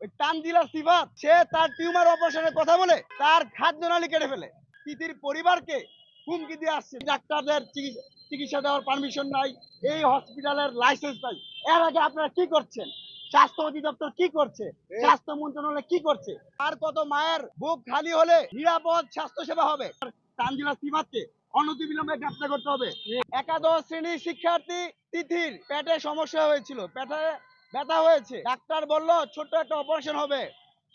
ওই তানজিলা সিফাত সে তার টিউমার অপারেশনের কথা বলে তার খাদ্যনালী কেটে ফেলে। তিতির পরিবারকে হুমকি দিয়ে আসছে ডাক্তারদের চিকিৎসা দেওয়ার পারমিশন নাই, এই হসপিটালের লাইসেন্স নাই। এর আগে আপনারা কি করছেন? স্বাস্থ্য অধিদপ্তর কি করছে? স্বাস্থ্য মন্ত্রণালয় কি করছে? আর কত মায়ের বুক খালি হলে নিরাপদ স্বাস্থ্য সেবা হবে? তানজিলা সিফাতকে অনতিবিলম্বে গ্রেপ্তার করতে হবে। একাদশ শ্রেণীর শিক্ষার্থী তিথির পেটে সমস্যা হয়েছিল, পেটে ব্যথা হয়েছে। ডাক্তার বলল ছোট্ট একটা অপারেশন হবে,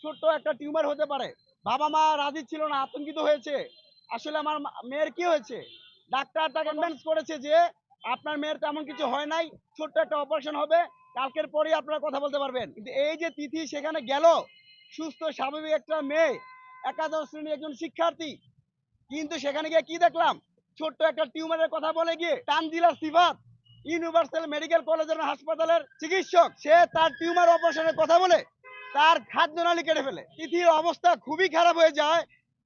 ছোট্ট একটা টিউমার হতে পারে। বাবা মা রাজি ছিল না, আতঙ্কিত হয়েছে। আসলে আমার মেয়ের কি হয়েছে? ডাক্তার তাকে কনভিন্স করেছে যে আপনার মেয়ের তেমন কিছু হয় নাই, ছোট্ট একটা অপারেশন হবে, কালকের পরেই আপনারা কথা বলতে পারবেন। কিন্তু এই যে তিথি সেখানে গেল, সুস্থ স্বাভাবিক একটা মেয়ে, একাদশ শ্রেণীর একজন শিক্ষার্থী, কিন্তু সেখানে গিয়ে কি দেখলাম? ছোট্ট একটা টিউমারের কথা বলে গিয়ে তানজিলা সিফাত ইউনিভার্সাল মেডিকেল কলেজের হাসপাতালের চিকিৎসক, সে তার টিউমার অপারেশনের কথা বলে তার খাদ্যনালী কেটে ফেলে। তিথির অবস্থা খুবই খারাপ হয়ে যায়,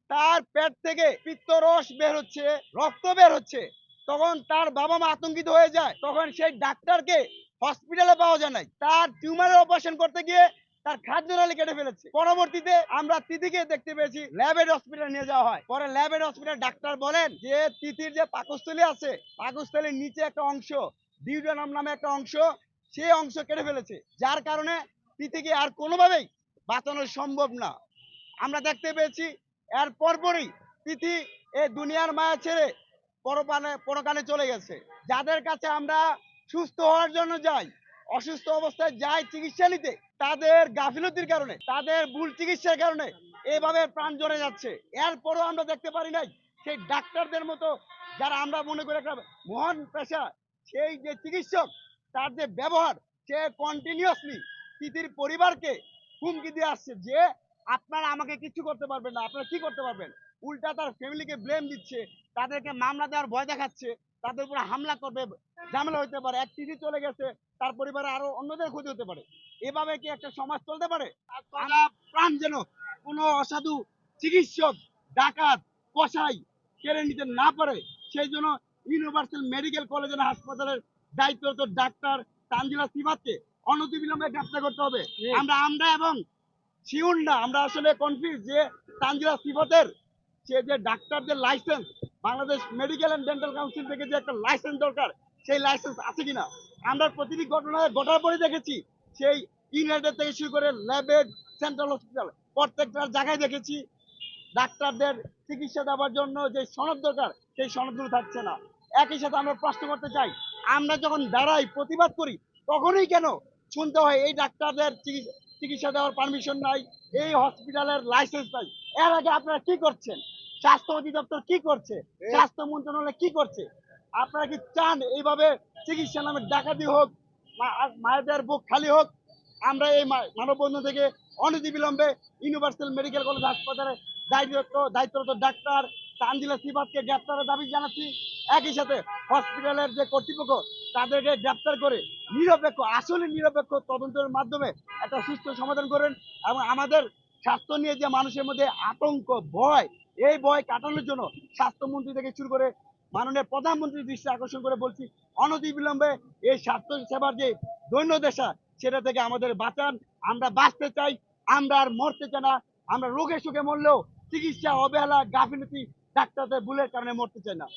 তার পেট থেকে পিত্তরস বের হচ্ছে, রক্ত বের হচ্ছে। তখন তার বাবা মা আতঙ্কিত হয়ে যায়, তখন সেই ডাক্তারকে হসপিটালে পাওয়া যায় নাই, তার টিউমারের অপারেশন করতে গিয়ে তার খাদ্যনালী কেটে ফেলেছে। পরবর্তীতে আমরা তিথিকে দেখতে পেয়েছি ল্যাবেড হসপিটালে নিয়ে যাওয়া হয়। পরে ল্যাবেড হসপিটাল ডাক্তার বলেন যে তিথির যে পাকস্থলী আছে, পাকস্থলীর নিচে একটা অংশ, ডিউডেনাম নামে একটা অংশ, সেই অংশ কেটে ফেলেছে, যার কারণে তিথিকে আর কোনোভাবেই বাঁচানো সম্ভব না। আমরা দেখতে পেয়েছি এর পরপরই তিথি এই দুনিয়ার মায়া ছেড়ে পরকালে চলে গেছে। যাদের কাছে আমরা সুস্থ হওয়ার জন্য যাই, অসুস্থ অবস্থায় যাই চিকিৎসা নিতে, তাদের গাফিলতির কারণে, তাদের ভুল চিকিৎসার কারণে এইভাবে প্রাণ জ্বলে যাচ্ছে। এরপরও আমরা দেখতে পারি নাই সেই ডাক্তারদের মতো, যারা আমরা মনে করি একটা মহান পেশা, সেই যে চিকিৎসক, তার যে ব্যবহার, সে কন্টিনিউয়াসলি তিথির পরিবারকে হুমকি দিয়ে আসছে যে আপনারা আমাকে কিছু করতে পারবেন না, আপনারা কি করতে পারবেন? উল্টা তার ফ্যামিলিকে ব্লেম দিচ্ছে, তাদেরকে মামলা দেওয়ার ভয় দেখাচ্ছে, তাদের উপরে হামলা করবে, ঝামেলা হতে পারে। এক তিথি চলে গেছে, তার পরিবারে আরো অন্যদের ক্ষতি হতে পারে। এভাবে কি একটা সমাজ চলতে পারে? আমরা প্রাণ যেন কোনো অসাধু চিকিৎসক, ডাকাত, কসাই কেড়ে নিতে না পারে, সেই জন্য ইউনিভার্সাল মেডিকেল কলেজের হাসপাতালের দায়িত্বরত ডাক্তার তানজিলা সিফাতকে অনতিবিলম্বে গ্রেপ্তার করতে হবে। আমরা এবং শিওর না, আমরা আসলে কনফিউজ যে তানজিলা সিফাতের সে যে ডাক্তারদের licence, Bangladesh medical and dental council থেকে যে একটা লাইসেন্স দরকার, সেই লাইসেন্স আছে কিনা। আমরা প্রতিটি ঘটনায় ঘটার পরে দেখেছি সেই ইউনাইটেড থেকে শুরু করে ল্যাবেড, সেন্ট্রাল হসপিটাল, প্রত্যেকটা জায়গায় দেখেছি ডাক্তারদের চিকিৎসা দেওয়ার জন্য যে সনদ দরকার, সেই সনদগুলো থাকছে না। একই সাথে আমরা প্রশ্ন করতে চাই, আমরা যখন দাঁড়াই প্রতিবাদ করি, তখনই কেন শুনতে হয় এই ডাক্তারদের চিকিৎসা দেওয়ার পারমিশন নাই, এই হসপিটালের লাইসেন্স নাই? এর আগে আপনারা কি করছেন? স্বাস্থ্য অধিদপ্তর কি করছে? স্বাস্থ্য মন্ত্রণালয় কি করছে? আপনারা কি চান এইভাবে চিকিৎসা নামে ডাকাতি হোক, মায়েদের বুক খালি হোক? আমরা এই মানববন্ধন থেকে অনতিবিলম্বে ইউনিভার্সাল মেডিকেল কলেজ হাসপাতালে দায়িত্বরত ডাক্তার তানজিলা সিফাতকে গ্রেপ্তারের দাবি জানাচ্ছি। একই সাথে হসপিটালের যে কর্তৃপক্ষ, তাদেরকে গ্রেপ্তার করে নিরপেক্ষ, আসলে নিরপেক্ষ তদন্তের মাধ্যমে একটা সুস্থ সমাধান করেন। এবং আমাদের স্বাস্থ্য নিয়ে যে মানুষের মধ্যে আতঙ্ক, ভয়, এই ভয় কাটানোর জন্য স্বাস্থ্যমন্ত্রী থেকে শুরু করে মাননীয় প্রধানমন্ত্রীর দৃষ্টি আকর্ষণ করে বলছি, অনতিবিলম্বে এই স্বাস্থ্য সেবার যে দৈন্যদশা, সেটা থেকে আমাদের বাঁচান। আমরা বাঁচতে চাই, আমরা আর মরতে চাই না। আমরা রোগে সুখে মরলেও চিকিৎসা অবহেলা, গাফিলতি, ডাক্তারদের ভুলের কারণে মরতে চাই না।